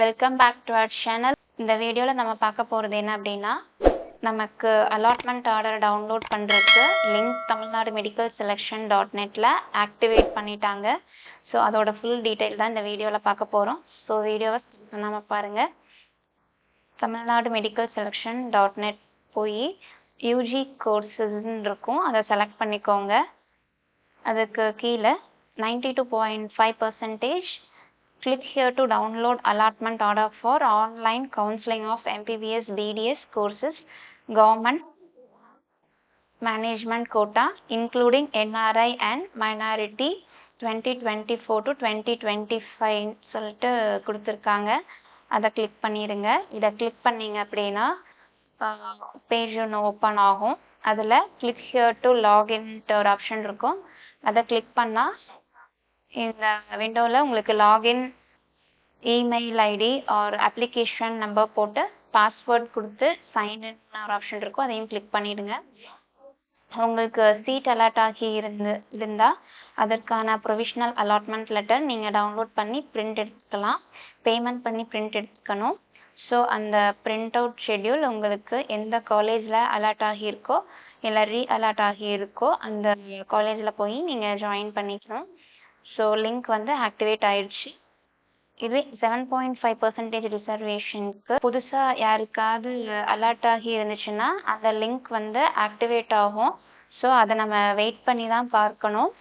Welcome back to our channel. இந்த வீடியோவில் நம்ம பார்க்க போகிறது என்ன அப்படின்னா, நமக்கு அலாட்மெண்ட் ஆர்டர் டவுன்லோட் பண்ணுறதுக்கு லிங்க் தமிழ்நாடு மெடிக்கல் செலெக்ஷன் .netல ஆக்டிவேட் பண்ணிட்டாங்க. ஸோ அதோட ஃபுல் டீட்டெயில் தான் இந்த வீடியோவில் பார்க்க போகிறோம். ஸோ வீடியோவை நம்ம பாருங்கள். தமிழ்நாடு மெடிக்கல் செலெக்ஷன் .net போய் யூஜி கோர்ஸஸ்ன்னு இருக்கும், அதை செலக்ட் பண்ணிக்கோங்க. அதுக்கு கீழே 92.5% click here to download allotment order for online counseling of MBBS BDS courses government management quota including NRI and minority 2024 to 2025 சொல்லிட்டு கொடுத்துருக்காங்க. அதை கிளிக் பண்ணிடுங்க. இதை கிளிக் பண்ணிங்க அப்படின்னா பேஜ் ஒன்று ஓப்பன் ஆகும். அதில் கிளிக் ஹியர் டு லாகின்ட்டு ஒரு ஆப்ஷன் இருக்கும். அதை கிளிக் பண்ணால் இந்த விண்டோவில் உங்களுக்கு login email ID or application number போட்டு பாஸ்வேர்ட் கொடுத்து சைன்இன் ஒரு ஆப்ஷன் இருக்கும், அதையும் கிளிக் பண்ணிவிடுங்க. உங்களுக்கு சீட் அலாட் ஆகி இருந்தால் அதற்கான ப்ரொவிஷ்னல் அலாட்மெண்ட் லெட்டர் நீங்கள் டவுன்லோட் பண்ணி பிரிண்ட் எடுத்துக்கலாம். பேமெண்ட் பண்ணி பிரிண்ட் எடுத்துக்கணும். ஸோ அந்த பிரிண்ட் அவுட் ஷெட்யூல் உங்களுக்கு எந்த காலேஜில் அலாட் ஆகியிருக்கோ இல்லை அலாட் ஆகியிருக்கோ அந்த காலேஜில் போய் நீங்கள் ஜாயின் பண்ணிக்கணும். ஸோ லிங்க் ஆக்டிவேட் ஆயிடுச்சு. இதுவே 7.5% ரிசர்வேஷனுக்கு புதுசாக யாருக்காவது அலர்ட் ஆகி இருந்துச்சுன்னா அந்த லிங்க் ஆக்டிவேட் ஆகும். ஸோ அதை நம்ம வெயிட் பண்ணி தான் பார்க்கணும்.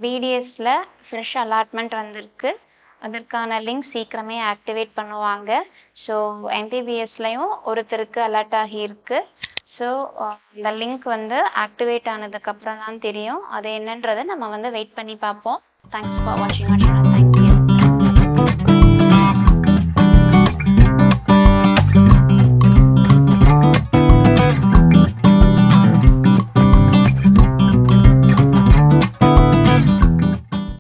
பிடிஎஸ்ல ஃப்ரெஷ் அலாட்மெண்ட் வந்திருக்கு, அதற்கான லிங்க் சீக்கிரமே ஆக்டிவேட் பண்ணுவாங்க. ஸோ எம்பிபிஎஸ்லையும் ஒருத்தருக்கு அலர்ட் ஆகியிருக்கு. ஸோ இந்த லிங்க் ஆக்டிவேட் ஆனதுக்கப்புறம் தான் தெரியும். அது என்னன்றதை நம்ம வெயிட் பண்ணி பார்ப்போம். தேங்க்ஸ் ஃபார் வாட்சிங்.